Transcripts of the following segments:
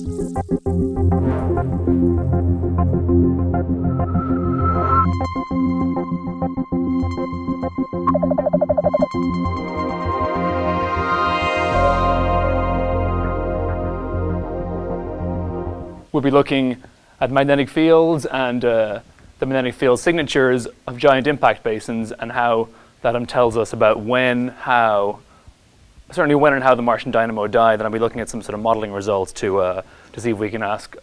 We'll be looking at magnetic fields and the magnetic field signatures of giant impact basins and how that tells us about when, how, certainly when and how the Martian dynamo died. Then I'll be looking at some sort of modeling results to see if we can ask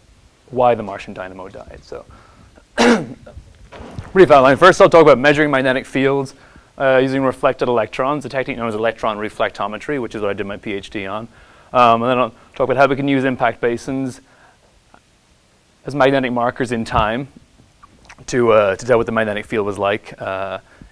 why the Martian dynamo died. So, brief outline. First, I'll talk about measuring magnetic fields using reflected electrons, a technique known as electron reflectometry, which is what I did my PhD on. And then I'll talk about how we can use impact basins as magnetic markers in time to tell what the magnetic field was like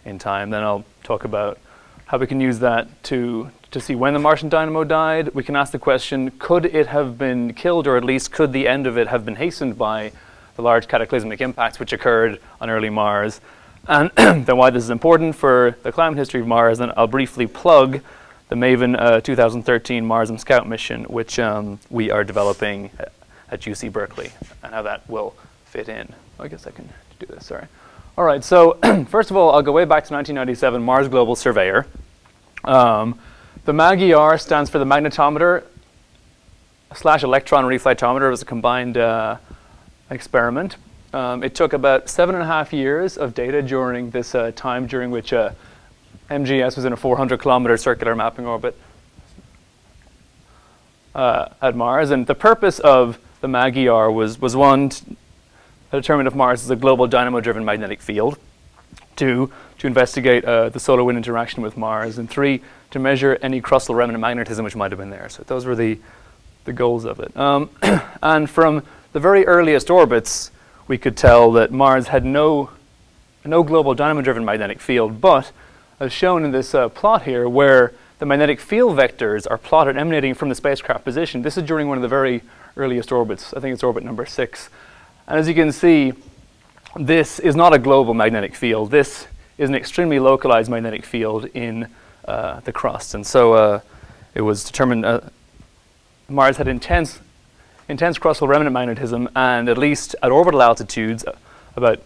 in time. Then I'll talk about how we can use that to see when the Martian dynamo died. We can ask the question, could it have been killed, or at least could the end of it have been hastened by the large cataclysmic impacts which occurred on early Mars? And then why this is important for the climate history of Mars. And I'll briefly plug the MAVEN 2013 Mars Scout mission, which we are developing at UC Berkeley, and how that will fit in. I guess I can do this, sorry. All right, so first of all, I'll go way back to 1997, Mars Global Surveyor. The MAG-ER stands for the magnetometer / electron reflectometer. It was a combined experiment. It took about 7.5 years of data during this time during which MGS was in a 400-kilometer circular mapping orbit at Mars. And the purpose of the MAG-ER was one, to determine if Mars is a global dynamo-driven magnetic field, 2, to investigate the solar-wind interaction with Mars, and 3, to measure any crustal remnant magnetism which might have been there. So those were the goals of it. And from the very earliest orbits, we could tell that Mars had no global dynamo-driven magnetic field, but as shown in this plot here, where the magnetic field vectors are plotted emanating from the spacecraft position. This is during one of the very earliest orbits. I think it's orbit number 6. And as you can see, this is not a global magnetic field. This is an extremely localized magnetic field in the crust. And so it was determined Mars had intense crustal remnant magnetism, and at least at orbital altitudes, about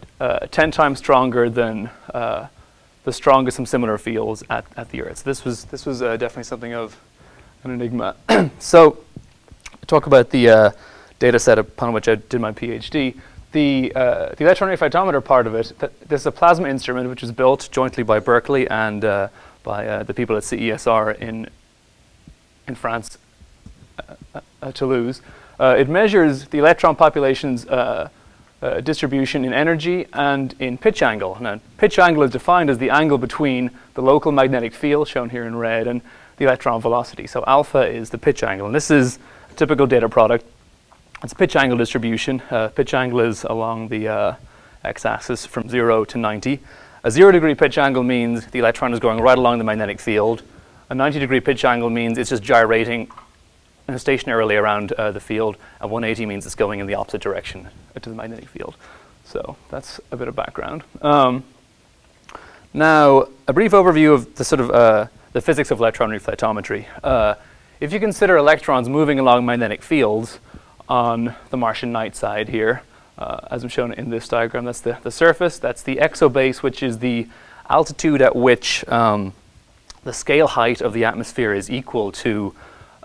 10 times stronger than the strongest and similar fields at the Earth. So this was definitely something of an enigma. So, talk about the data set upon which I did my PhD. The electron reflectometer part of it, this is a plasma instrument which was built jointly by Berkeley and by the people at CESR in France, Toulouse. It measures the electron population's distribution in energy and in pitch angle. Now, pitch angle is defined as the angle between the local magnetic field, shown here in red, and the electron velocity. So alpha is the pitch angle, and this is a typical data product. It's pitch angle distribution. Pitch angle is along the x-axis from 0 to 90. A 0-degree pitch angle means the electron is going right along the magnetic field. A 90-degree pitch angle means it's just gyrating stationarily around the field, and 180 means it's going in the opposite direction to the magnetic field. So that's a bit of background. Now, a brief overview of the sort of the physics of electron reflectometry. If you consider electrons moving along magnetic fields on the Martian night side here, as I'm shown in this diagram, that's the surface. That's the exobase, which is the altitude at which the scale height of the atmosphere is equal to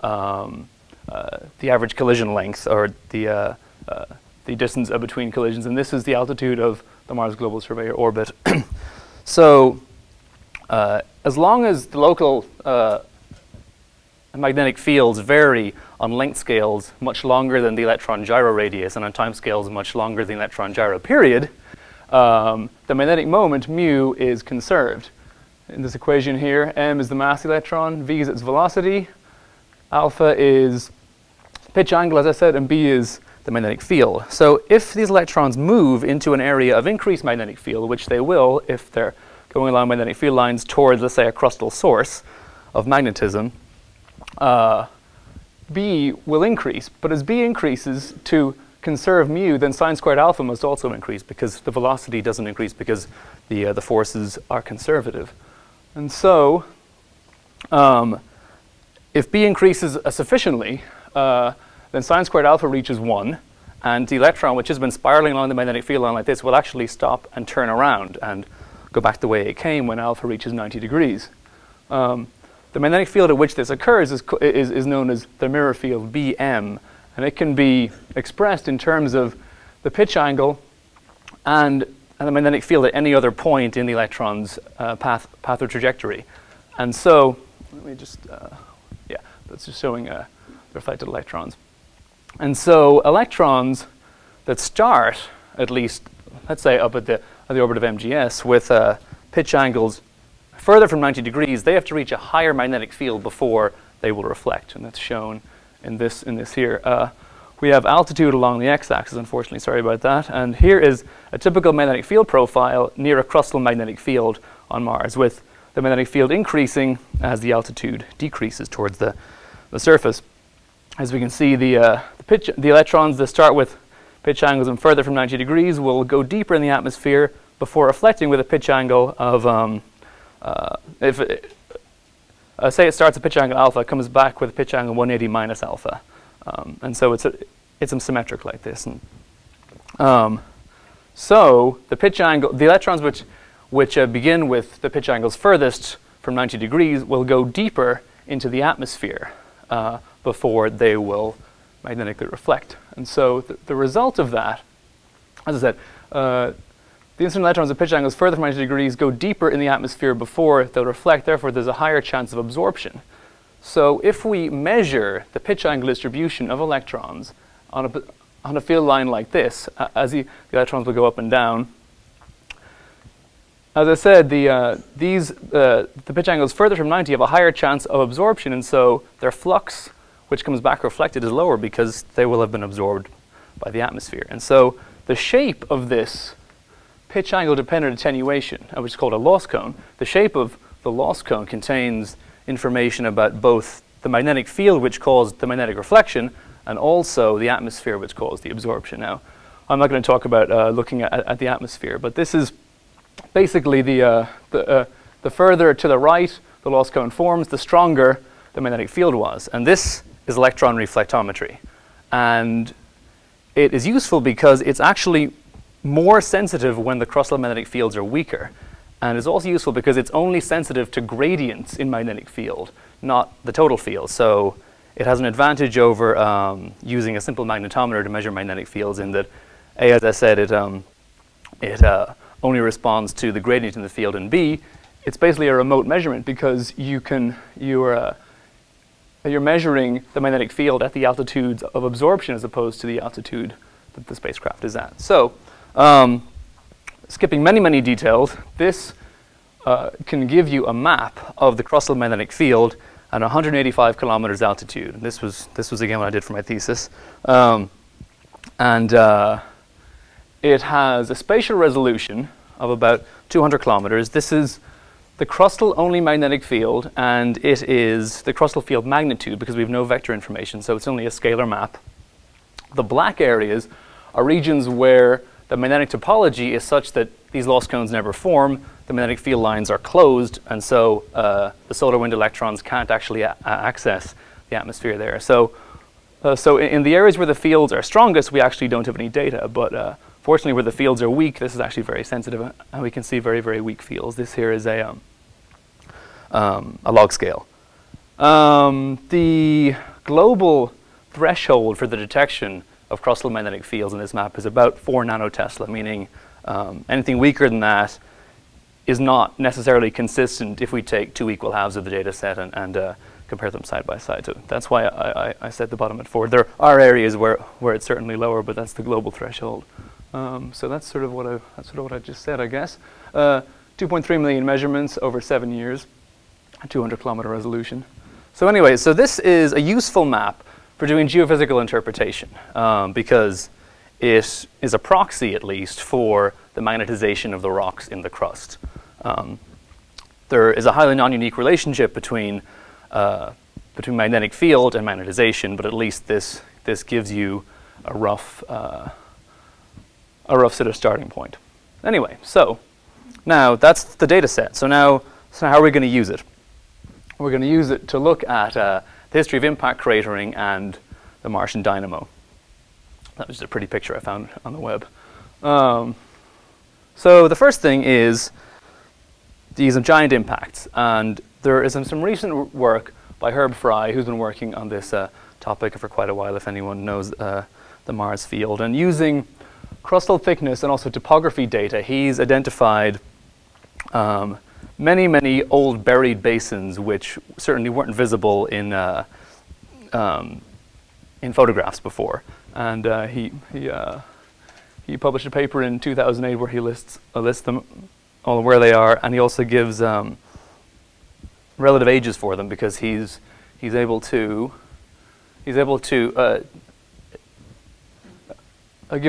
the average collision length, or the distance between collisions, and this is the altitude of the Mars Global Surveyor orbit. So, as long as the local magnetic fields vary on length scales much longer than the electron gyro radius, and on time scales much longer than the electron gyro period, the magnetic moment mu is conserved. In this equation here, m is the mass of the electron, v is its velocity, alpha is pitch angle, as I said, and b is the magnetic field. So if these electrons move into an area of increased magnetic field, which they will if they're going along magnetic field lines towards, let's say, a crustal source of magnetism, b will increase. But as b increases, to conserve mu, then sine squared alpha must also increase, because the velocity doesn't increase because the forces are conservative. And so, if b increases sufficiently, then sine squared alpha reaches 1, and the electron, which has been spiraling along the magnetic field line like this, will actually stop and turn around and go back the way it came when alpha reaches 90 degrees. The magnetic field at which this occurs is known as the mirror field BM, and it can be expressed in terms of the pitch angle and the magnetic field at any other point in the electron's path or trajectory. And so, let me just, yeah, that's just showing the reflected electrons. And so electrons that start, at least, let's say up at the orbit of MGS, with pitch angles further from 90 degrees, they have to reach a higher magnetic field before they will reflect, and that's shown in this here. We have altitude along the x-axis, unfortunately, sorry about that, and here is a typical magnetic field profile near a crustal magnetic field on Mars, with the magnetic field increasing as the altitude decreases towards the surface. As we can see, the electrons that start with pitch angles and further from 90 degrees will go deeper in the atmosphere before reflecting with a pitch angle of say it starts at pitch angle alpha, it comes back with pitch angle 180 minus alpha. And so it's symmetric like this. And, so the pitch angle, the electrons which begin with the pitch angles furthest from 90 degrees will go deeper into the atmosphere before they will magnetically reflect. And so the result of that, as I said, the incident electrons at pitch angles further from 90 degrees go deeper in the atmosphere before they'll reflect. Therefore, there's a higher chance of absorption. So if we measure the pitch angle distribution of electrons on a field line like this, as the electrons will go up and down, as I said, the pitch angles further from 90 have a higher chance of absorption, and so their flux, which comes back reflected, is lower because they will have been absorbed by the atmosphere. And so the shape of this pitch angle dependent attenuation, which is called a loss cone, the shape of the loss cone contains information about both the magnetic field, which caused the magnetic reflection, and also the atmosphere, which caused the absorption. Now, I'm not going to talk about looking at the atmosphere, but this is basically the further to the right the loss cone forms, the stronger the magnetic field was. And this is electron reflectometry. And it is useful because it's actually more sensitive when the crustal magnetic fields are weaker. And it's also useful because it's only sensitive to gradients in magnetic field, not the total field. So it has an advantage over using a simple magnetometer to measure magnetic fields in that, A, as I said, it only responds to the gradient in the field, and B, it's basically a remote measurement because you're measuring the magnetic field at the altitudes of absorption as opposed to the altitude that the spacecraft is at. So, skipping many details, this can give you a map of the crustal magnetic field at 185 kilometers altitude. And this was again what I did for my thesis, it has a spatial resolution of about 200 kilometers. This is the crustal-only magnetic field, and it is the crustal field magnitude because we have no vector information, so it's only a scalar map. The black areas are regions where the magnetic topology is such that these loss cones never form, the magnetic field lines are closed, and so the solar wind electrons can't actually access the atmosphere there. So in the areas where the fields are strongest, we actually don't have any data, but fortunately where the fields are weak, this is actually very sensitive, and we can see very weak fields. This here is a log scale. The global threshold for the detection of crustal magnetic fields in this map is about 4 nanotesla, meaning anything weaker than that is not necessarily consistent if we take 2 equal halves of the data set and compare them side by side. So that's why I set the bottom at 4. There are areas where it's certainly lower, but that's the global threshold. So that's sort of what I just said, I guess. 2.3 million measurements over 7 years, 200 kilometer resolution. So anyway, so this is a useful map for doing geophysical interpretation because it is a proxy, at least, for the magnetization of the rocks in the crust. There is a highly non-unique relationship between magnetic field and magnetization, but at least this gives you a rough sort of starting point. Anyway, so now that's the data set. So now how are we going to use it? We're going to use it to look at the history of impact cratering and the Martian dynamo. That was just a pretty picture I found on the web. So the first thing is these giant impacts, and there is some recent work by Herb Fry, who's been working on this topic for quite a while, if anyone knows the Mars field. And using crustal thickness and also topography data, he's identified many old buried basins which certainly weren't visible in photographs before. And he published a paper in 2008 where he lists them all where they are, and he also gives relative ages for them, because he's able to give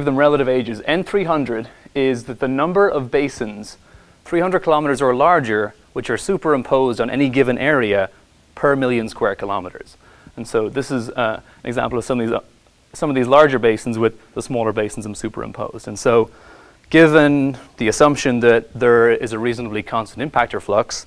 them relative ages. N300 is that the number of basins 300 kilometers or larger which are superimposed on any given area per million square kilometers. And so this is an example of some of these larger basins with the smaller basins superimposed. And so given the assumption that there is a reasonably constant impactor flux,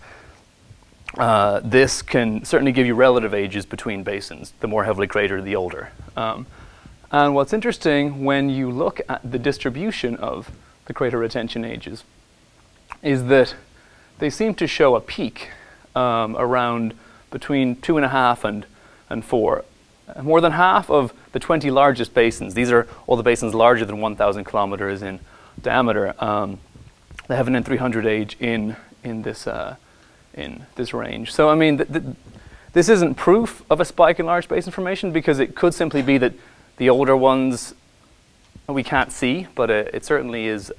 this can certainly give you relative ages between basins. The more heavily cratered, the older. And what's interesting when you look at the distribution of the crater retention ages is that they seem to show a peak around between 2.5 and 4. More than half of the 20 largest basins, these are all the basins larger than 1,000 kilometers in diameter, they have an N300 age in this range. So I mean, this isn't proof of a spike in large basin formation, because it could simply be that the older ones we can't see, but it certainly is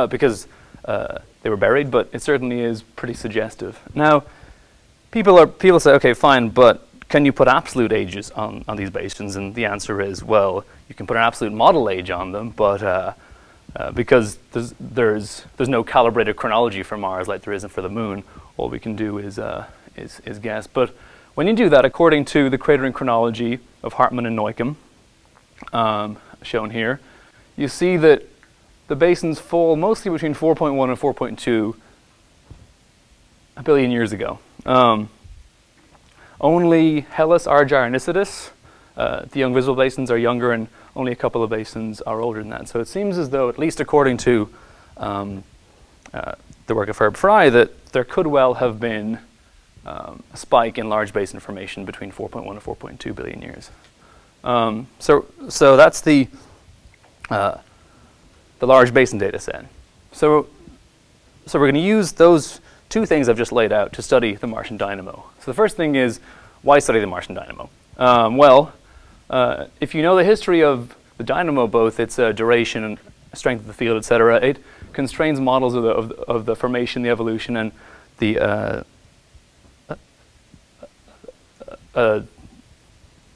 because they were buried, but it certainly is pretty suggestive. Now, people say, okay, fine, but can you put absolute ages on these basins? And the answer is, well, you can put an absolute model age on them, but because there's no calibrated chronology for Mars like there isn't for the Moon, all we can do is guess. But when you do that, according to the cratering chronology of Hartmann and Neuckham, shown here, you see that the basins fall mostly between 4.1 and 4.2 billion years ago. Only Hellas, Argyre, and Isidis, the young visible basins, are younger, and only a couple of basins are older than that. So it seems as though, at least according to the work of Herb Fry, that there could well have been a spike in large basin formation between 4.1 and 4.2 billion years. So that's the large basin data set. So we're going to use those two things I've just laid out to study the Martian dynamo. So the first thing is, why study the Martian dynamo? If you know the history of the dynamo, both its duration and strength of the field, etc., it constrains models of the formation, the evolution, and the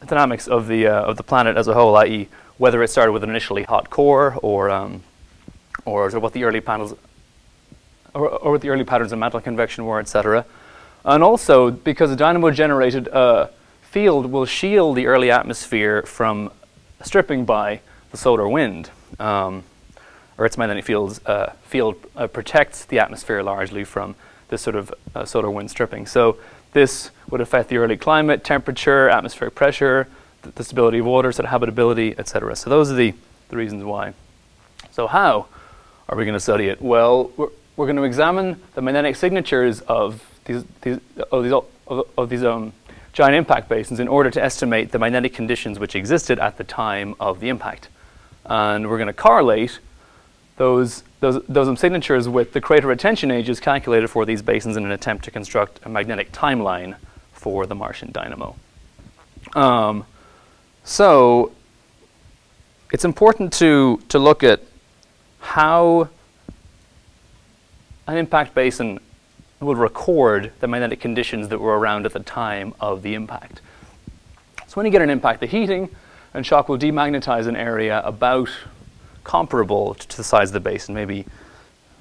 dynamics of the planet as a whole, i.e., whether it started with an initially hot core, or what the early panels, or what the early patterns of mantle convection were, etc. And also because a dynamo-generated field will shield the early atmosphere from stripping by the solar wind. Earth's magnetic field protects the atmosphere largely from this sort of solar wind stripping. So this would affect the early climate, temperature, atmospheric pressure, the stability of water, sort of habitability, etc. So those are the reasons why. So how are we going to study it? Well, we're going to examine the magnetic signatures of these giant impact basins in order to estimate the magnetic conditions which existed at the time of the impact. And we're going to correlate those signatures with the crater retention ages calculated for these basins in an attempt to construct a magnetic timeline for the Martian dynamo. So it's important to look at how an impact basin will record the magnetic conditions that were around at the time of the impact. So when you get an impact, the heating and shock will demagnetize an area about comparable to the size of the basin, maybe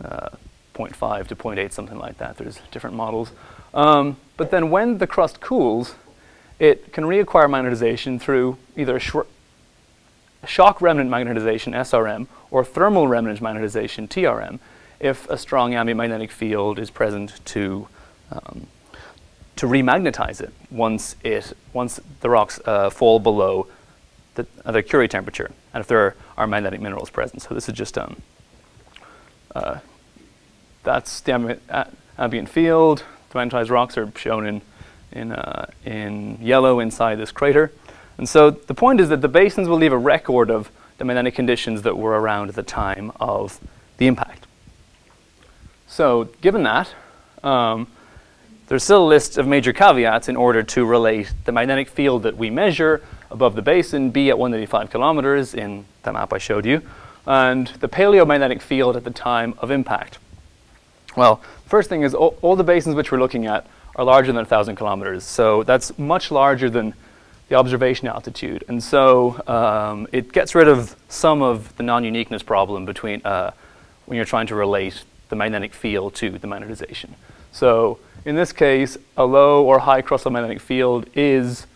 0.5 to 0.8, something like that. There's different models. But then when the crust cools, it can reacquire magnetization through either shock remnant magnetization, SRM, or thermal remnant magnetization, TRM, if a strong ambient magnetic field is present to remagnetize it once the rocks fall below the Curie temperature, and if there are magnetic minerals present. So this is just that's the ambient field. The magnetized rocks are shown in yellow inside this crater. And so the point is that the basins will leave a record of the magnetic conditions that were around at the time of the impact. So given that, there's still a list of major caveats in order to relate the magnetic field that we measure above the basin, B at 185 kilometers in the map I showed you, and the paleomagnetic field at the time of impact. Well, first thing is all the basins which we're looking at are larger than 1,000 kilometers. So that's much larger than the observation altitude. And so it gets rid of some of the non-uniqueness problem between when you're trying to relate the magnetic field to the magnetization. So in this case, a low or high crustal magnetic field does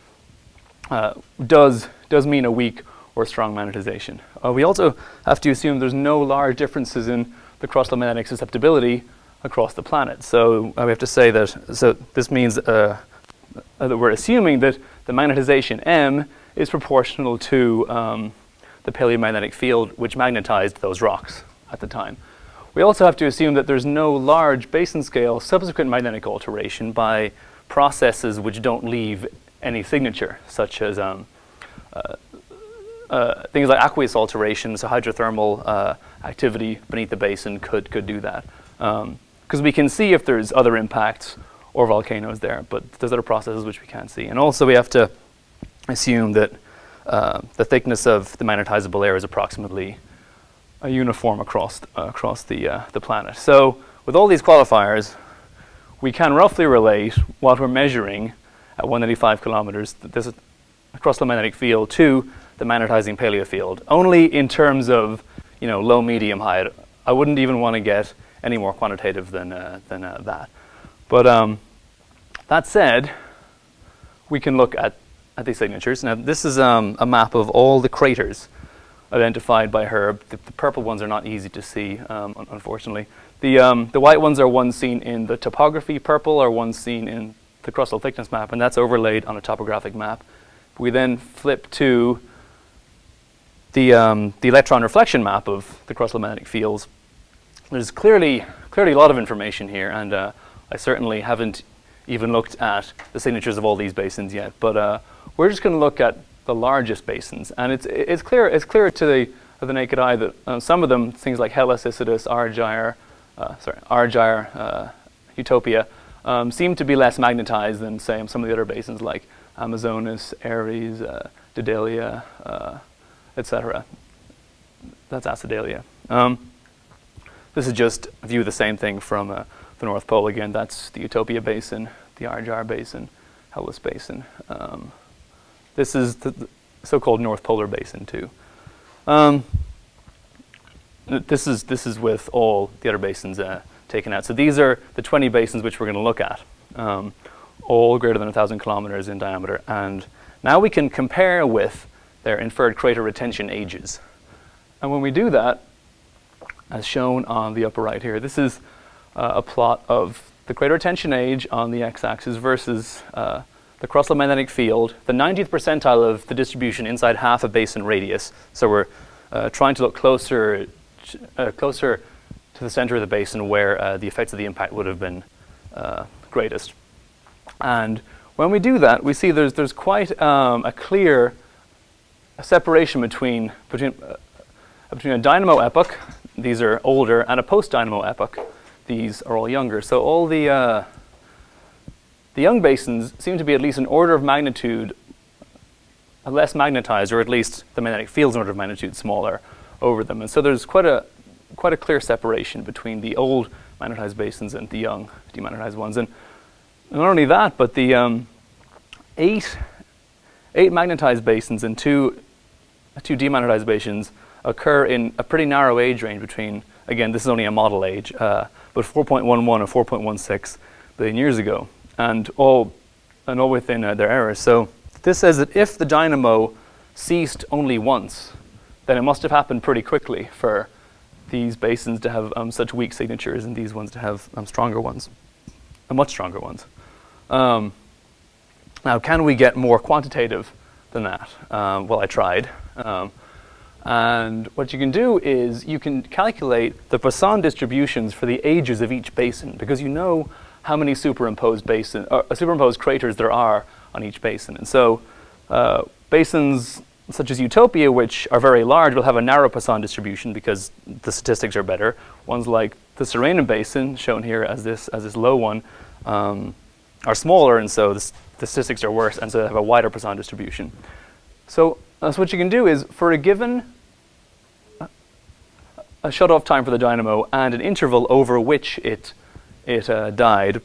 mean a weak or strong magnetization. We also have to assume there's no large differences in the crustal magnetic susceptibility across the planet. So we have to say that, this means that we're assuming that the magnetization M is proportional to the paleomagnetic field which magnetized those rocks at the time. We also have to assume that there's no large basin scale subsequent magnetic alteration by processes which don't leave any signature, such as things like aqueous alteration, so hydrothermal activity beneath the basin could do that. Because we can see if there's other impacts or volcanoes there, but there's other processes which we can't see. And also we have to assume that the thickness of the magnetizable air is approximately uniform across the planet. So with all these qualifiers, we can roughly relate what we're measuring at 185 kilometers, this crustal magnetic field, to the magnetizing paleo field, only in terms of low, medium, high. I wouldn't even want to get any more quantitative than that. But that said, we can look at these signatures. Now this is a map of all the craters identified by Herb. The purple ones are not easy to see, unfortunately. The white ones are ones seen in the topography, purple are ones seen in the crustal thickness map, and that's overlaid on a topographic map. We then flip to the electron reflection map of the crustal magnetic fields. There's clearly a lot of information here, and I certainly haven't even looked at the signatures of all these basins yet. But we're just going to look at the largest basins, and it's clear to the naked eye that some of them, things like Hellas, Isidus, Argyre, Utopia, seem to be less magnetized than, say, some of the other basins like Amazonas, Ares, Dedalia, etc. That's Acidalia. This is just a view of the same thing from the North Pole. Again, that's the Utopia basin, the Argyre basin, Hellas basin. This is the so-called North Polar basin too. This is with all the other basins taken out. So these are the 20 basins which we're going to look at, all greater than 1,000 kilometers in diameter. And now we can compare with their inferred crater retention ages. And when we do that, as shown on the upper right here, this is a plot of the crater retention age on the x-axis versus the crustal magnetic field, the 90th percentile of the distribution inside half a basin radius. So we're trying to look closer to the center of the basin where the effects of the impact would have been greatest. And when we do that, we see there's quite a clear separation between a dynamo epoch, these are older, and a post-dynamo epoch, these are all younger. So all the young basins seem to be at least an order of magnitude less magnetized, or at least the magnetic field's an order of magnitude smaller over them. And so there's quite a clear separation between the old magnetized basins and the young demagnetized ones. And not only that, but the eight magnetized basins and two demagnetized basins occur in a pretty narrow age range between, again, this is only a model age, but 4.11 and 4.16 billion years ago, and all within their eras. So this says that if the dynamo ceased only once, then it must have happened pretty quickly for these basins to have such weak signatures and these ones to have stronger ones, much stronger ones. Now, can we get more quantitative than that. Well, I tried. And what you can do is you can calculate the Poisson distributions for the ages of each basin, because you know how many superimposed craters there are on each basin. And so basins such as Utopia, which are very large, will have a narrow Poisson distribution because the statistics are better. Ones like the Serena Basin, shown here as this low one, are smaller, and so the statistics are worse, and so they have a wider Poisson distribution. So what you can do is, for a given a shut-off time for the dynamo and an interval over which it died,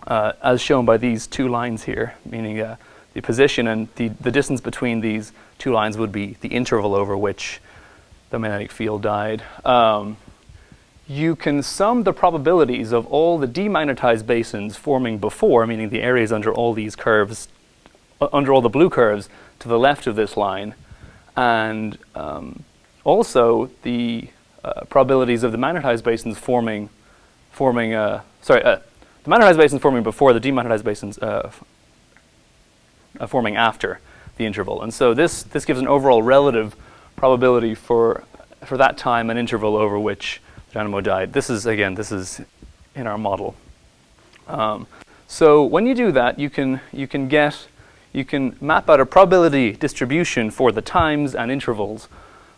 as shown by these two lines here, meaning the position and the distance between these two lines would be the interval over which the magnetic field died. You can sum the probabilities of all the demagnetized basins forming before, meaning the areas under all these curves, under all the blue curves to the left of this line, and also the probabilities of the magnetized basins forming before the demagnetized basins forming after the interval. And so this gives an overall relative probability for that time and interval over which the dynamo died. This is in our model. So when you do that, you can map out a probability distribution for the times and intervals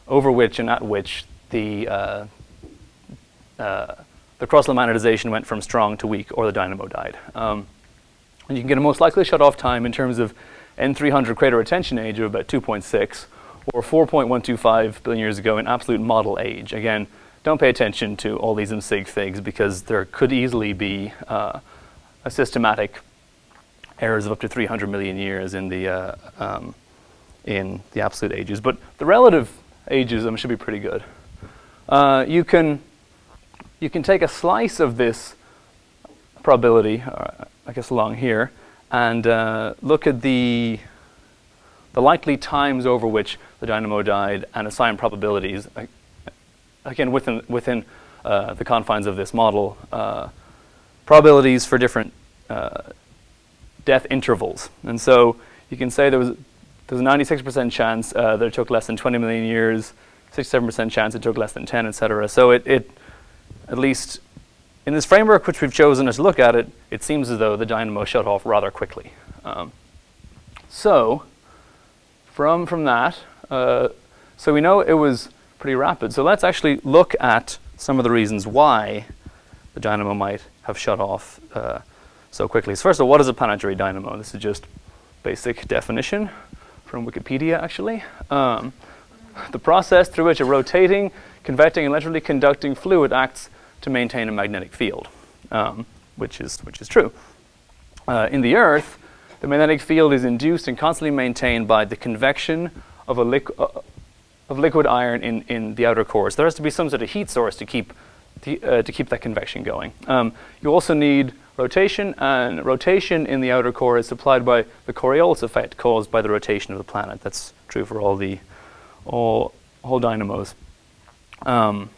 over which and at which the cross-layer magnetization went from strong to weak, or the dynamo died. And you can get a most likely shut-off time in terms of N300 crater retention age of about 2.6, or 4.125 billion years ago in absolute model age. Again, don't pay attention to all these sig figs, because there could easily be a systematic errors of up to 300 million years in the absolute ages. But the relative ages should be pretty good. You can take a slice of this probability, I guess along here, and look at the likely times over which the dynamo died and assign probabilities, again within the confines of this model, probabilities for different death intervals. And so you can say there's a 96% chance that it took less than 20 million years, 67% chance it took less than 10, etc. So it at least in this framework which we've chosen to look at it, it seems as though the dynamo shut off rather quickly. So from that, so we know it was pretty rapid. So let's actually look at some of the reasons why the dynamo might have shut off so quickly. So first of all, what is a planetary dynamo? This is just basic definition from Wikipedia, actually. The process through which a rotating, convecting, and electrically conducting fluid acts to maintain a magnetic field, which is true. In the Earth, the magnetic field is induced and constantly maintained by the convection of liquid iron in the outer core. So there has to be some sort of heat source to keep that convection going. You also need rotation, and rotation in the outer core is supplied by the Coriolis effect caused by the rotation of the planet. That's true for all dynamos, both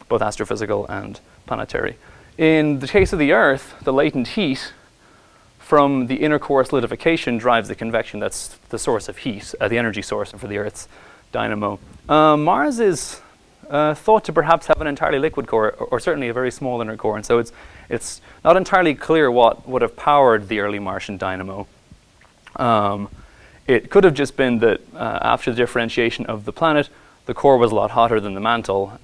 astrophysical and planetary. In the case of the Earth, the latent heat from the inner core solidification drives the convection. That's the source of heat, the energy source for the Earth's dynamo. Mars is thought to perhaps have an entirely liquid core, or certainly a very small inner core, and so it's not entirely clear what would have powered the early Martian dynamo. It could have just been that after the differentiation of the planet, the core was a lot hotter than the mantle,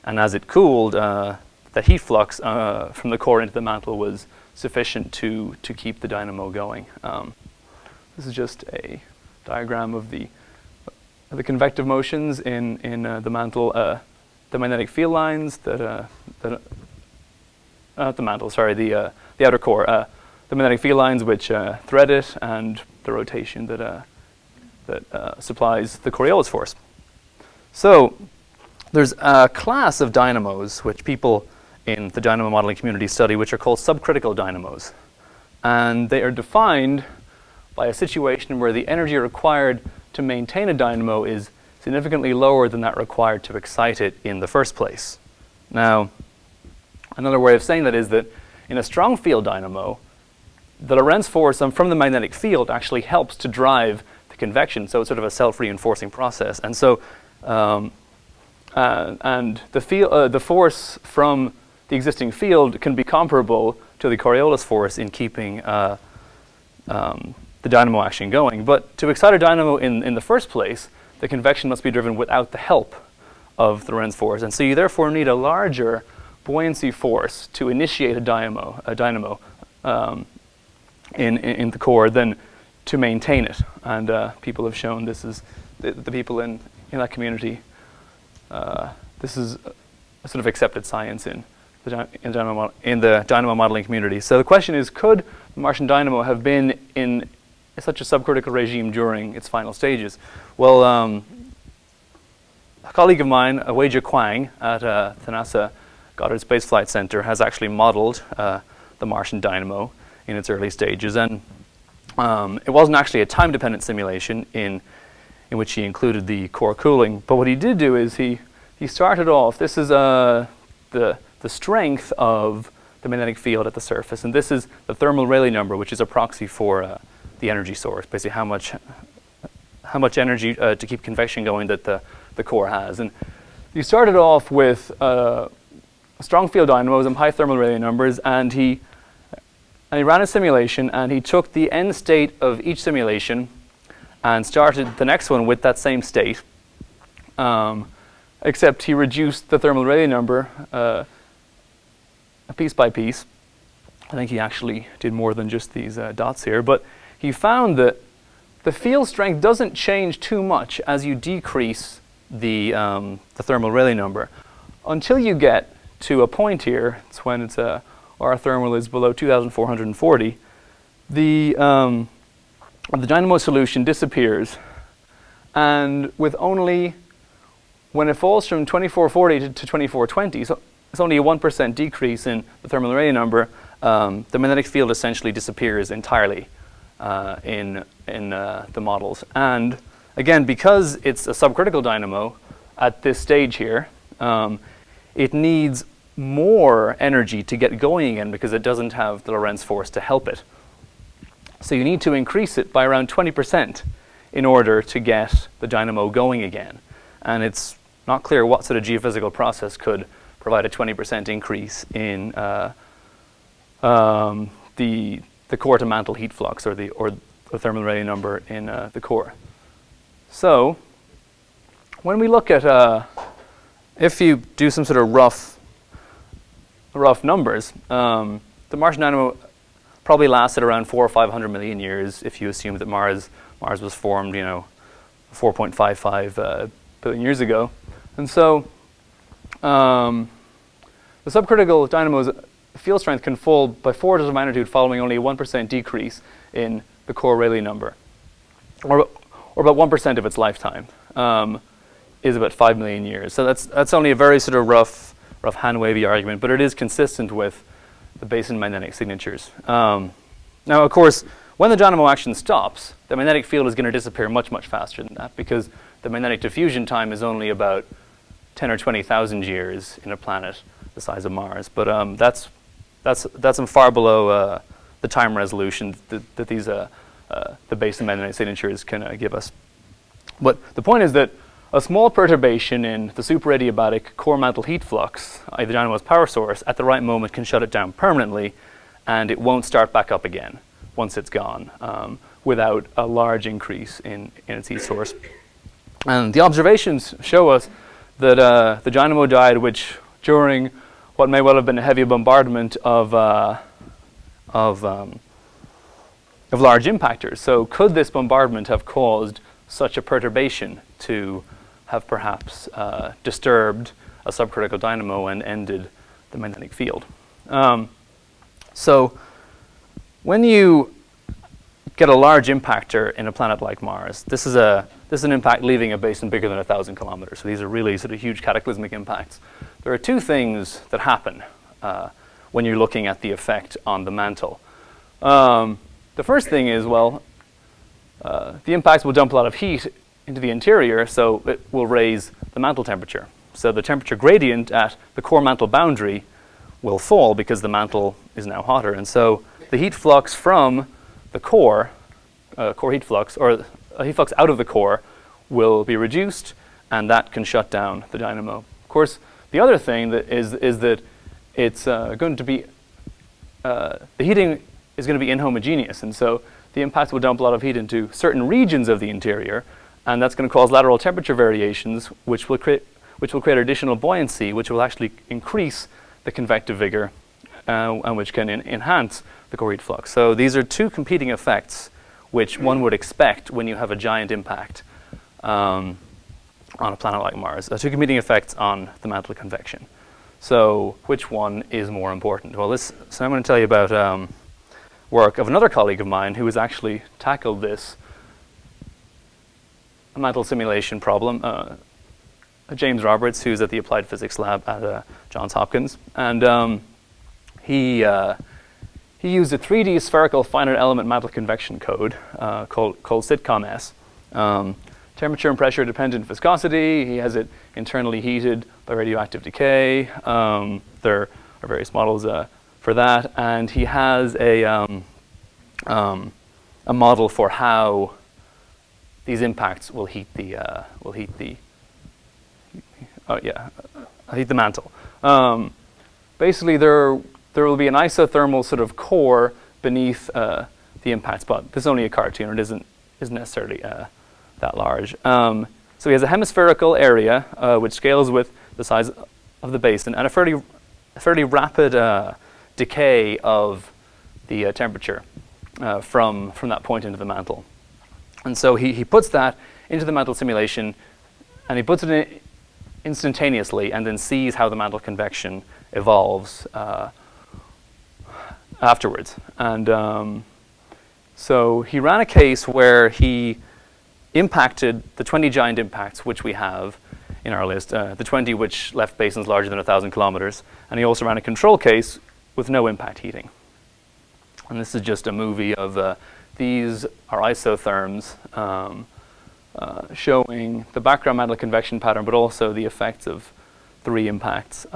and as it cooled, the heat flux from the core into the mantle was sufficient to keep the dynamo going. This is just a diagram of the convective motions in the mantle, the magnetic field lines the outer core, the magnetic field lines which thread it, and the rotation that supplies the Coriolis force. So there's a class of dynamos which people in the dynamo modeling community study, which are called subcritical dynamos. And they are defined by a situation where the energy required to maintain a dynamo is significantly lower than that required to excite it in the first place. Now, another way of saying that is that in a strong field dynamo, the Lorentz force from the magnetic field actually helps to drive the convection, so it's sort of a self-reinforcing process. And so, and the force from the existing field can be comparable to the Coriolis force in keeping the dynamo action going. But to excite a dynamo in the first place, the convection must be driven without the help of the Lorentz force. And so you therefore need a larger buoyancy force to initiate a dynamo in the core than to maintain it. And people have shown this is, the people in that community, this is a sort of accepted science in the dynamo modeling community. So the question is, could the Martian dynamo have been in such a subcritical regime during its final stages? Well, a colleague of mine, Weijia Quang at the NASA Goddard Space Flight Center, has actually modeled the Martian dynamo in its early stages. And it wasn't actually a time-dependent simulation in which he included the core cooling. But what he did do is he started off, this is the strength of the magnetic field at the surface. And this is the thermal Rayleigh number, which is a proxy for the energy source, basically how much energy to keep convection going that the core has. And he started off with strong field dynamos and high thermal Rayleigh numbers, and he ran a simulation, and he took the end state of each simulation and started the next one with that same state, except he reduced the thermal Rayleigh number piece by piece. I think he actually did more than just these dots here, but he found that the field strength doesn't change too much as you decrease the thermal Rayleigh number until you get to a point here. It's when it's R thermal is below 2,440. The dynamo solution disappears, and with only, when it falls from 2440 to 2420, so it's only a 1% decrease in the thermal Rayleigh number, the magnetic field essentially disappears entirely in the models. And again, because it's a subcritical dynamo at this stage here, it needs more energy to get going again because it doesn't have the Lorentz force to help it. So you need to increase it by around 20% in order to get the dynamo going again. And it's not clear what sort of geophysical process could provide a 20% increase in the core to mantle heat flux or the thermal Rayleigh number in the core. So when we look at, if you do some sort of rough numbers, the Martian dynamo probably lasted around 400 or 500 million years if you assume that Mars was formed, 4.55 billion years ago. And so the subcritical dynamo's field strength can fall by 4 orders of magnitude following only a 1% decrease in the core Rayleigh number, or about 1% of its lifetime, is about 5 million years. So that's only a very sort of rough hand-wavy argument, but it is consistent with the basin magnetic signatures. Now, of course, when the dynamo action stops, the magnetic field is going to disappear much, much faster than that because the magnetic diffusion time is only about 10 or 20,000 years in a planet the size of Mars. But that's far below the time resolution that these the basin magnetic signatures can give us. But the point is that a small perturbation in the superadiabatic core mantle heat flux, the dynamo's power source, at the right moment can shut it down permanently, and it won't start back up again once it's gone without a large increase in its heat source. And the observations show us that the dynamo died, which during what may well have been a heavy bombardment of large impactors. So could this bombardment have caused such a perturbation to have perhaps disturbed a subcritical dynamo and ended the magnetic field? So when you get a large impactor in a planet like Mars, this is an impact leaving a basin bigger than 1,000 kilometers. So these are really sort of huge cataclysmic impacts. There are two things that happen when you're looking at the effect on the mantle. The first thing is, well, the impacts will dump a lot of heat into the interior, so it will raise the mantle temperature. So the temperature gradient at the core mantle boundary will fall because the mantle is now hotter. And so the heat flux from the core heat flux, or heat flux out of the core will be reduced, and that can shut down the dynamo. Of course, the other thing that is that it's going to be the heating is going to be inhomogeneous, and so the impacts will dump a lot of heat into certain regions of the interior, and that's going to cause lateral temperature variations, which will create additional buoyancy, which will actually increase the convective vigor, and which can enhance the core heat flux. So these are two competing effects which one would expect when you have a giant impact on a planet like Mars. Two competing effects on the mantle convection. So which one is more important? Well, so I'm going to tell you about work of another colleague of mine who has actually tackled this mantle simulation problem. James Roberts, who's at the Applied Physics Lab at Johns Hopkins, and he used a 3D spherical finite element mantle convection code called SITCOM-S. Temperature and pressure dependent viscosity. He has it internally heated by radioactive decay. There are various models for that, and he has a model for how these impacts will heat the mantle. Basically, there will be an isothermal sort of core beneath the impacts, but this is only a cartoon. It isn't necessarily that large. So he has a hemispherical area which scales with the size of the basin, and a fairly rapid decay of the temperature from that point into the mantle. And so he puts that into the mantle simulation, and he puts it in instantaneously, and then sees how the mantle convection evolves afterwards. And so he ran a case where he impacted the 20 giant impacts which we have in our list, the 20 which left basins larger than 1,000 kilometers, and he also ran a control case with no impact heating. And this is just a movie of these are isotherms showing the background mantle convection pattern, but also the effects of 3 impacts.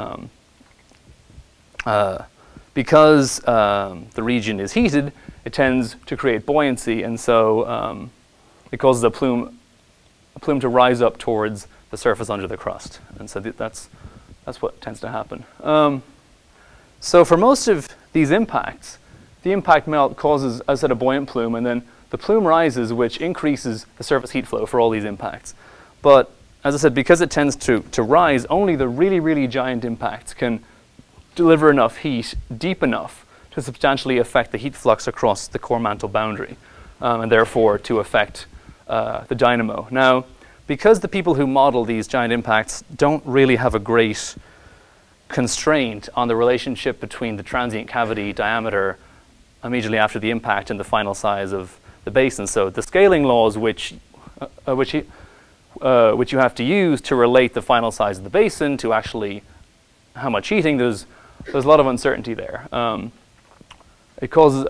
Because the region is heated, it tends to create buoyancy, and so it causes a plume to rise up towards the surface under the crust, and so that's what tends to happen. So for most of these impacts, the impact melt causes, as I said, a buoyant plume, and then the plume rises, which increases the surface heat flow for all these impacts. But as I said, because it tends to rise, only the really, really giant impacts can deliver enough heat deep enough to substantially affect the heat flux across the core mantle boundary, and therefore to affect the dynamo. Now, because the people who model these giant impacts don't really have a great constraint on the relationship between the transient cavity diameter immediately after the impact and the final size of the basin, so the scaling laws which you have to use to relate the final size of the basin to actually how much heating, there's a lot of uncertainty there. It causes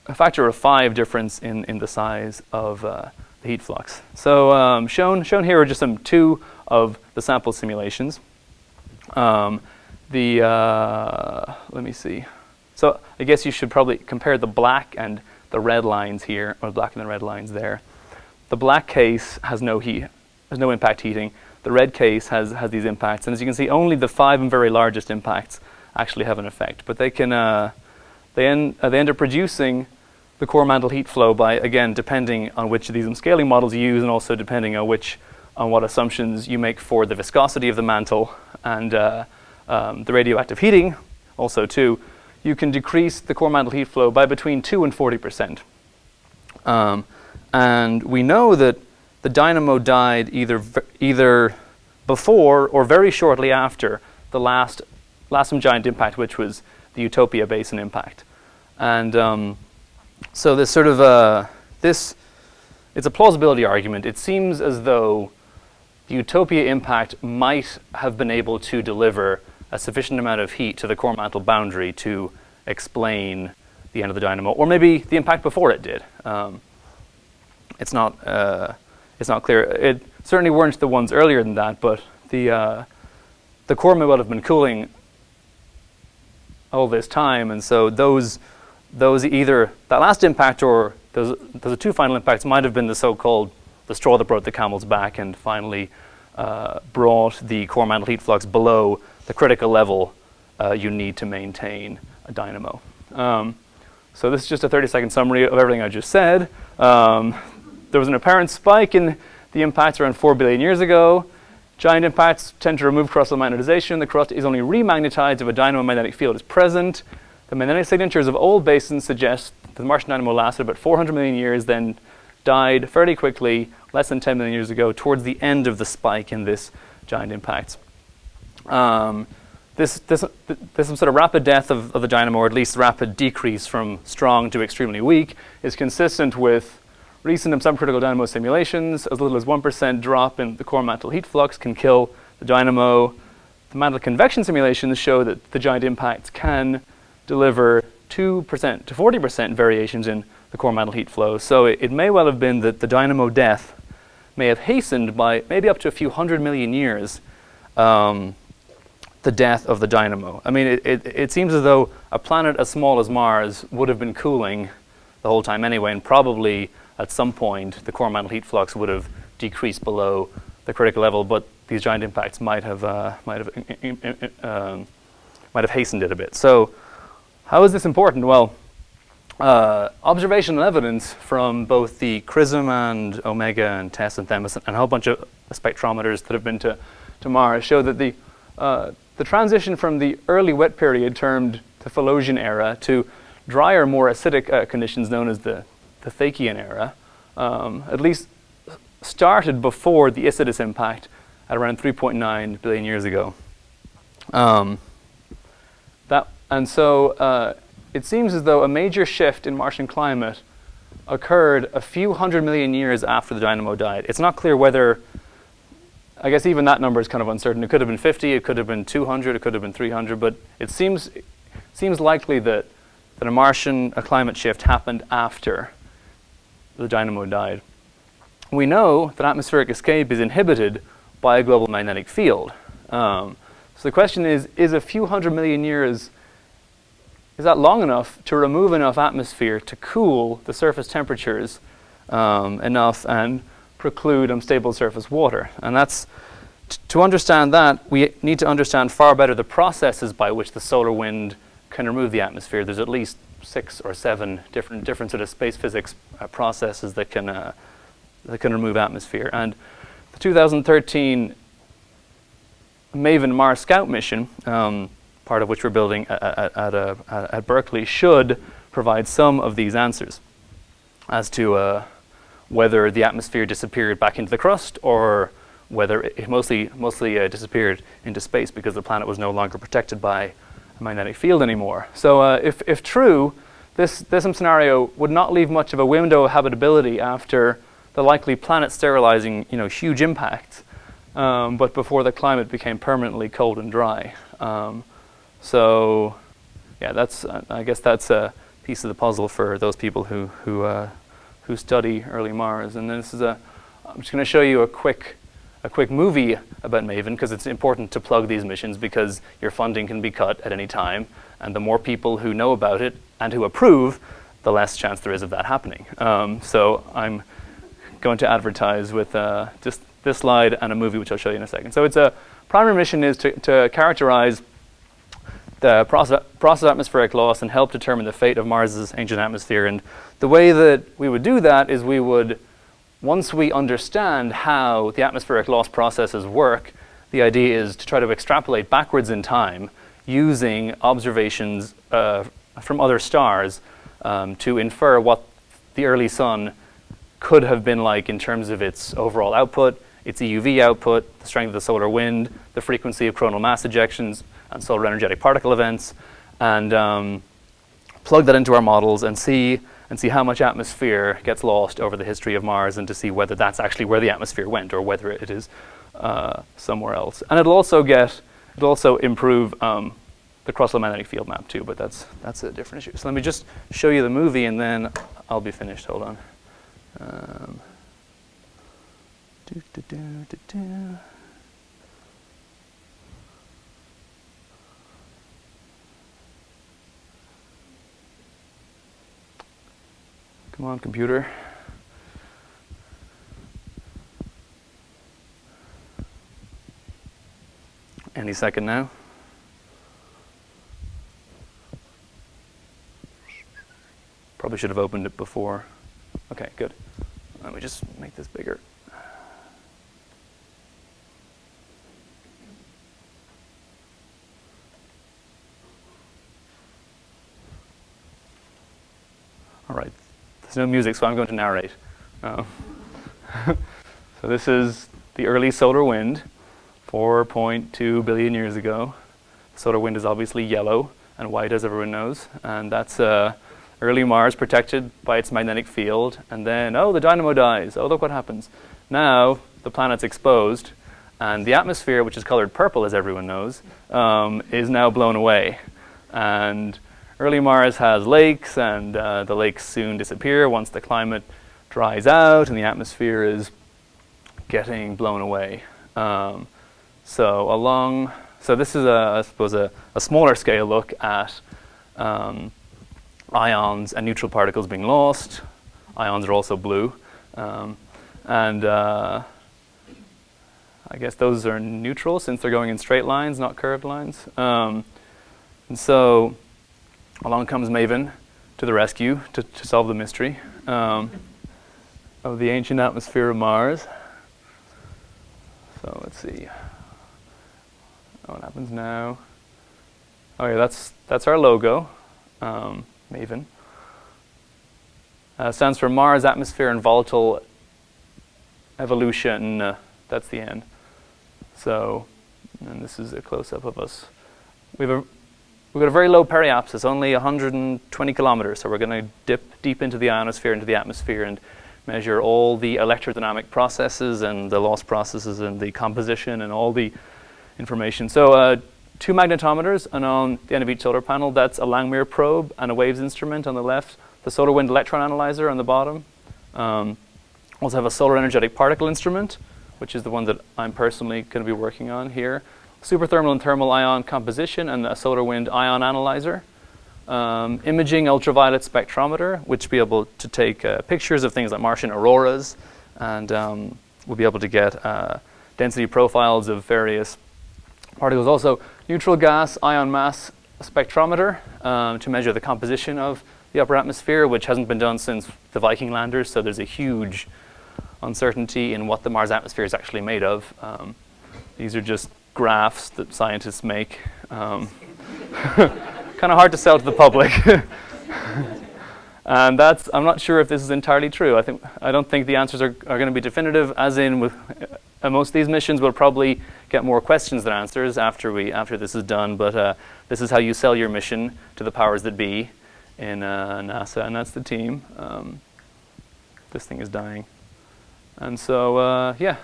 a factor of 5 difference in the size of the heat flux. So shown here are just some 2 of the sample simulations. Let me see. So I guess you should probably compare the black and the red lines here, or the black and the red lines there. The black case has no impact heating. The red case has these impacts, and as you can see, only the 5 and very largest impacts actually have an effect. But they can they end up reducing the core mantle heat flow by, again, depending on which of these scaling models you use, and also depending on what assumptions you make for the viscosity of the mantle and the radioactive heating. Also, too, you can decrease the core mantle heat flow by between 2 and 40%. And we know that the dynamo died either before or very shortly after the last giant impact, which was the Utopia basin impact. And so this sort of it's a plausibility argument. It seems as though the Utopia impact might have been able to deliver a sufficient amount of heat to the core mantle boundary to explain the end of the dynamo, or maybe the impact before it did. It's not clear. It certainly weren't the ones earlier than that, but the core may well have been cooling all this time, and so those either that last impact or those 2 final impacts might have been the so-called the straw that brought the camel's back and finally brought the core mantle heat flux below the critical level you need to maintain a dynamo. So this is just a 30-second summary of everything I just said. There was an apparent spike in the impacts around 4 billion years ago. Giant impacts tend to remove crustal magnetization. The crust is only remagnetized if a dynamo magnetic field is present. The magnetic signatures of old basins suggest that the Martian dynamo lasted about 400 million years, then died fairly quickly, less than 10 million years ago, towards the end of the spike in this giant impacts. This sort of rapid death of the dynamo, or at least rapid decrease from strong to extremely weak, is consistent with recent and subcritical dynamo simulations. As little as 1% drop in the core mantle heat flux can kill the dynamo. The mantle convection simulations show that the giant impacts can deliver 2% to 40% variations in the core mantle heat flow. So it may well have been that the dynamo death may have hastened by maybe up to a few 100 million years the death of the dynamo. I mean, it seems as though a planet as small as Mars would have been cooling the whole time anyway, and probably at some point the core mantle heat flux would have decreased below the critical level, but these giant impacts might have hastened it a bit. So how is this important? Well, observational evidence from both the CRISM and Omega and TESS and Themis and a whole bunch of spectrometers that have been to Mars show that the transition from the early wet period, termed the Phalosian era, to drier, more acidic conditions known as the Thakian era, at least started before the Isidis impact at around 3.9 billion years ago. So it seems as though a major shift in Martian climate occurred a few 100 million years after the dynamo died. It's not clear whether, I guess even that number is kind of uncertain. It could have been 50, it could have been 200, it could have been 300, but it seems likely that a Martian climate shift happened after the dynamo died. We know that atmospheric escape is inhibited by a global magnetic field. So the question is a few 100 million years, is that long enough to remove enough atmosphere to cool the surface temperatures enough and preclude unstable surface water? And that's, to understand that, we need to understand far better the processes by which the solar wind can remove the atmosphere. There's at least 6 or 7 different sort of space physics processes that can remove atmosphere. And the 2013 MAVEN Mars Scout mission, part of which we're building at Berkeley, should provide some of these answers as to whether the atmosphere disappeared back into the crust or whether it mostly disappeared into space because the planet was no longer protected by a magnetic field anymore. So if true, this scenario would not leave much of a window of habitability after the likely planet sterilizing, huge impacts, but before the climate became permanently cold and dry. So yeah, I guess that's a piece of the puzzle for those people who study early Mars. And this is I'm just going to show you a quick movie about MAVEN, because it's important to plug these missions because your funding can be cut at any time, and the more people who know about it and who approve, the less chance there is of that happening. So I'm going to advertise with just this slide and a movie which I'll show you in a second. So primary mission is to characterize the process of atmospheric loss and help determine the fate of Mars's ancient atmosphere. And the way that we would do that is we would, once we understand how the atmospheric loss processes work, the idea is to try to extrapolate backwards in time using observations from other stars to infer what the early sun could have been like in terms of its overall output, its EUV output, the strength of the solar wind, the frequency of coronal mass ejections and solar energetic particle events, and plug that into our models and see how much atmosphere gets lost over the history of Mars, and to see whether that's actually where the atmosphere went or whether it is somewhere else. And it'll also improve the crustal magnetic field map too, but that's a different issue. So let me just show you the movie and then I'll be finished. Hold on. Come on, computer. any second now. Probably should have opened it before. Okay, good. Let me just make this bigger. All right, there's no music, so I'm going to narrate. So this is the early solar wind, 4.2 billion years ago. Solar wind is obviously yellow and white, as everyone knows, and that's early Mars protected by its magnetic field. And then, oh, the dynamo dies. Oh, look what happens. Now the planet's exposed, and the atmosphere, which is colored purple, as everyone knows, is now blown away. And early Mars has lakes, and the lakes soon disappear once the climate dries out and the atmosphere is getting blown away. So this is, I suppose, a smaller scale look at ions and neutral particles being lost. Ions are also blue. I guess those are neutral since they're going in straight lines, not curved lines. And so along comes MAVEN to the rescue to solve the mystery of the ancient atmosphere of Mars. So let's see. What happens now? Oh yeah, that's our logo, MAVEN. Stands for Mars Atmosphere and Volatile Evolution. That's the N. So, and this is a close-up of us. We've got a very low periapsis, only 120 kilometers. So we're going to dip deep into the ionosphere, into the atmosphere, and measure all the electrodynamic processes and the loss processes and the composition and all the information. So 2 magnetometers, and on the end of each solar panel, that's a Langmuir probe and a waves instrument on the left, the solar wind electron analyzer on the bottom. Also have a solar energetic particle instrument, which is the one that I'm personally going to be working on here. Superthermal and thermal ion composition, and a solar wind ion analyzer. Imaging ultraviolet spectrometer, which will be able to take pictures of things like Martian auroras, and we'll be able to get density profiles of various particles. Also, neutral gas ion mass spectrometer to measure the composition of the upper atmosphere, which hasn't been done since the Viking landers, so there's a huge uncertainty in what the Mars atmosphere is actually made of. These are just graphs that scientists make. Kind of hard to sell to the public. And I'm not sure if this is entirely true. I don't think the answers are going to be definitive, as in with most of these missions we'll probably get more questions than answers after this is done, but this is how you sell your mission to the powers that be in NASA, and that's the team. This thing is dying. And so, yeah,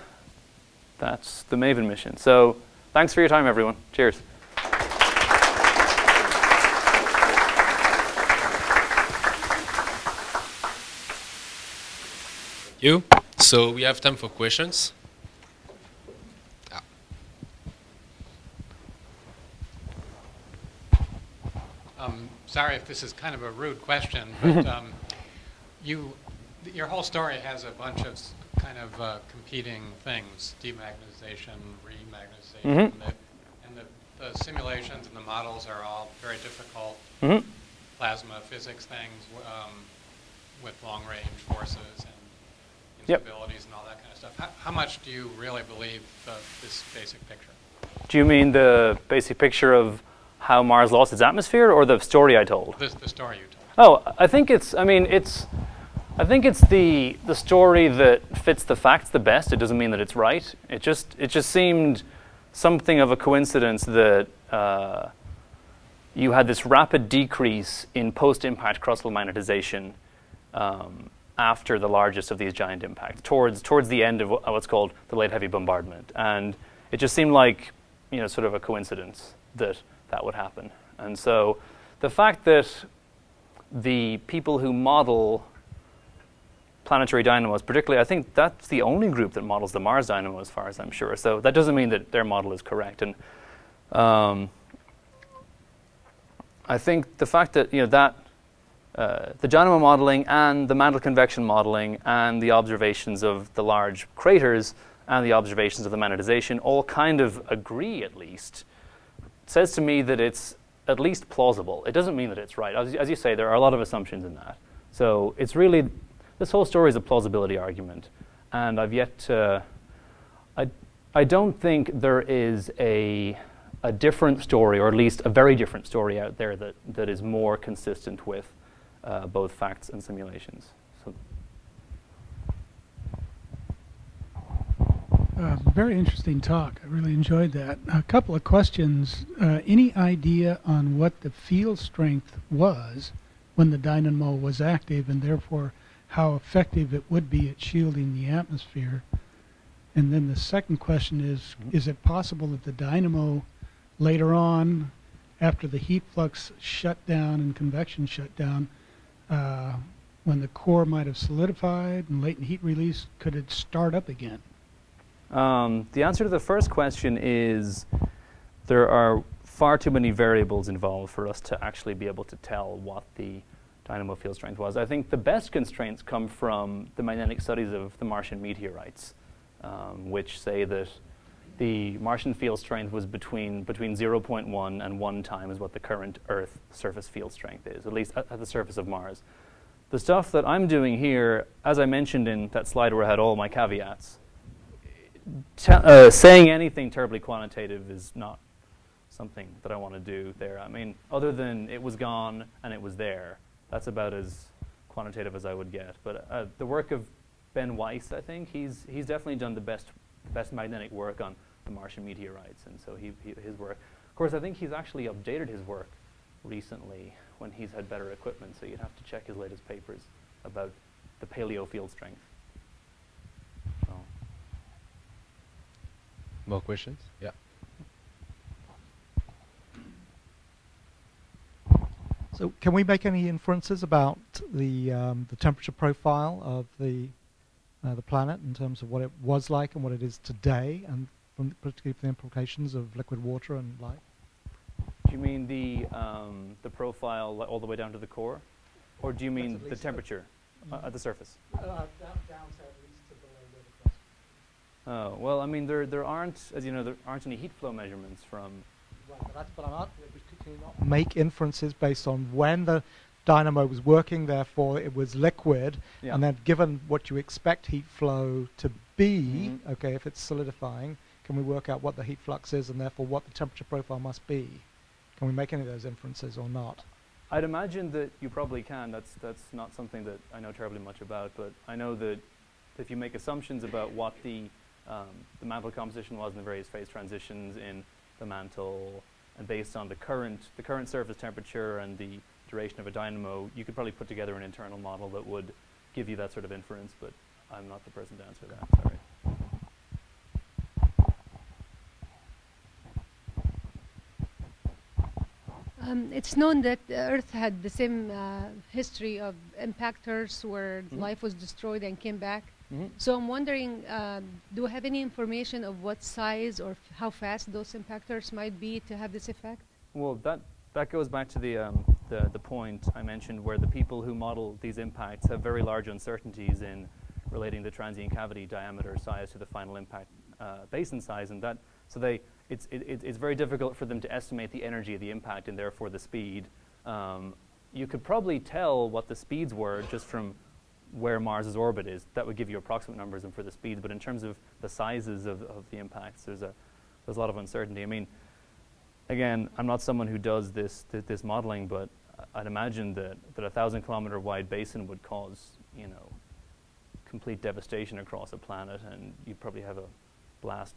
that's the MAVEN mission. So thanks for your time, everyone. Cheers. You. So we have time for questions. Sorry if this is kind of a rude question, but your whole story has a bunch of kind of competing things: demagnetization, remagnetization, and the simulations and the models are all very difficult. Plasma physics things with long-range forces and instabilities and all that kind of stuff. How much do you really believe this basic picture? Do you mean the basic picture of how Mars lost its atmosphere, or the story I told? The story you told. Oh, I think it's the story that fits the facts the best. It doesn't mean that it's right. It just seemed something of a coincidence that you had this rapid decrease in post-impact crustal magnetization after the largest of these giant impacts, towards the end of what's called the late heavy bombardment. And it just seemed like, sort of a coincidence that would happen. And so the fact that the people who model planetary dynamos, particularly, I think that's the only group that models the Mars dynamo, as far as I'm sure. So that doesn't mean that their model is correct. And I think the fact that the dynamo modeling and the mantle convection modeling and the observations of the large craters and the observations of the magnetization all kind of agree, at least, says to me that it's at least plausible. It doesn't mean that it's right. As you say, there are a lot of assumptions in that. So it's really, this whole story is a plausibility argument. And I've yet to, I don't think there is a different story, or at least a very different story out there that is more consistent with both facts and simulations. So. Very interesting talk. I really enjoyed that. A couple of questions. Any idea on what the field strength was when the dynamo was active, and therefore how effective it would be at shielding the atmosphere? And then the second question is it possible that the dynamo later on, after the heat flux shut down and convection shut down, when the core might have solidified and latent heat release, could it start up again? The answer to the first question is there are far too many variables involved for us to actually be able to tell what the dynamo field strength was. I think the best constraints come from the magnetic studies of the Martian meteorites, which say that the Martian field strength was between 0.1 and 1 times what the current Earth surface field strength is, at least at the surface of Mars. The stuff that I'm doing here, as I mentioned in that slide where I had all my caveats, saying anything terribly quantitative is not something that I want to do there. I mean, other than it was gone and it was there, that's about as quantitative as I would get. But the work of Ben Weiss, I think, he's definitely done the best magnetic work on the Martian meteorites, and so his work. Of course, I think he's actually updated his work recently when he's had better equipment, so you'd have to check his latest papers about the paleo field strength. So. More questions? Yeah. So can we make any inferences about the temperature profile of the planet in terms of what it was like and what it is today, and particularly for the implications of liquid water and life? Do you mean the profile all the way down to the core, or do you mean the temperature at the surface? Down to at least to below where the crust. Oh well, I mean there aren't, as you know, there aren't any heat flow measurements from. Right, but I'm not. Can you not make inferences based on when the dynamo was working, therefore it was liquid, Yeah. and then given what you expect heat flow to be, okay, if it's solidifying, can we work out what the heat flux is and therefore what the temperature profile must be? Can we make any of those inferences or not? I'd imagine that you probably can. That's not something that I know terribly much about, but I know that if you make assumptions about what the mantle composition was in the various phase transitions in the mantle, and based on the current surface temperature and the duration of a dynamo, you could probably put together an internal model that would give you that sort of inference, but I'm not the person to answer that, sorry. It's known that the Earth had the same history of impactors where life was destroyed and came back. So I'm wondering, do we have any information of what size or how fast those impactors might be to have this effect? Well, that goes back to the point I mentioned, where the people who model these impacts have very large uncertainties in relating the transient cavity diameter size to the final impact basin size, and it's very difficult for them to estimate the energy of the impact and therefore the speed. You could probably tell what the speeds were just from where Mars's orbit is. That would give you approximate numbers and for the speeds, but in terms of the sizes of the impacts, there's a lot of uncertainty. I mean, again, I'm not someone who does this modeling, but I'd imagine that a 1,000-kilometer wide basin would cause, you know, complete devastation across a planet, and you'd probably have a blast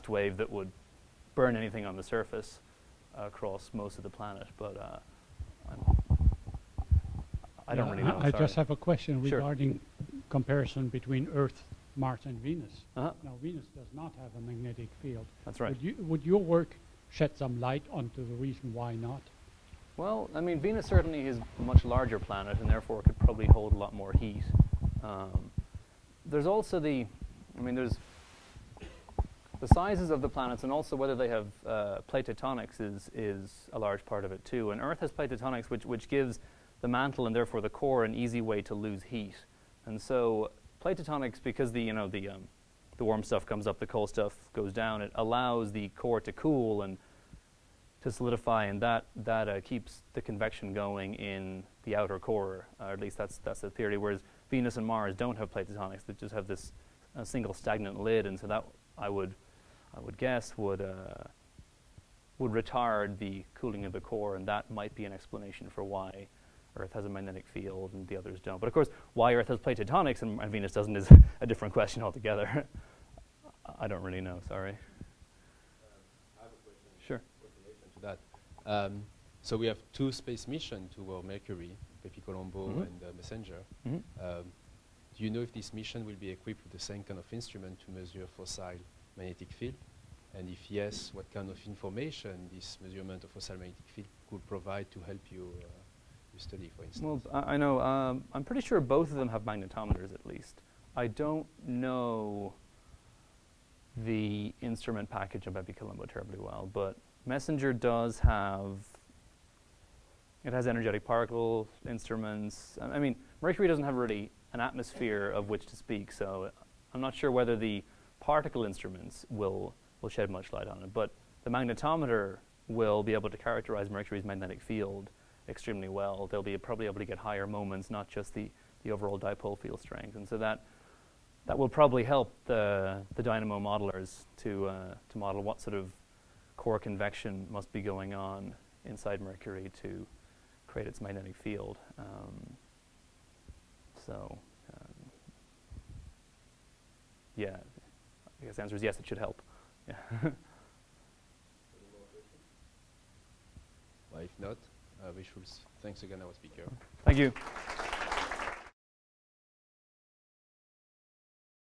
wave that would burn anything on the surface across most of the planet. But I don't really know. I just have a question Sure. regarding comparison between Earth, Mars, and Venus. Uh-huh. Now, Venus does not have a magnetic field. That's right. Would your work shed some light onto the reason why not? Well, I mean, Venus certainly is a much larger planet, and therefore could probably hold a lot more heat. There's also there's the sizes of the planets, and also whether they have plate tectonics is a large part of it too. And Earth has plate tectonics, which gives the mantle and therefore the core an easy way to lose heat. And so plate tectonics, because the the warm stuff comes up, the cold stuff goes down. It allows the core to cool and to solidify, and that keeps the convection going in the outer core, or at least that's the theory. Whereas Venus and Mars don't have plate tectonics; they just have this single stagnant lid, and so that I would guess would retard the cooling of the core, and that might be an explanation for why Earth has a magnetic field and the others don't. But of course, why Earth has plate tectonics and Venus doesn't is a different question altogether. I don't really know. Sorry. I have a question. Sure. In relation to that. So we have two space missions toward Mercury, Colombo and Messenger. Do you know if this mission will be equipped with the same kind of instrument to measure fossil magnetic field? And if yes, what kind of information this measurement of fossil magnetic field could provide to help you study, for instance? Well, I know. I'm pretty sure both of them have magnetometers, at least. I don't know the instrument package of Colombo terribly well, but Messenger does have. It has energetic particle instruments. I mean, Mercury doesn't have really an atmosphere of which to speak, so I'm not sure whether the particle instruments will shed much light on it. But the magnetometer will be able to characterize Mercury's magnetic field extremely well. They'll be probably able to get higher moments, not just the overall dipole field strength, and so that will probably help the dynamo modelers to model what sort of core convection must be going on inside Mercury to create its magnetic field. Yeah, I guess the answer is yes, it should help. Yeah. Well, if not, we should thanks again our speaker. Thank you.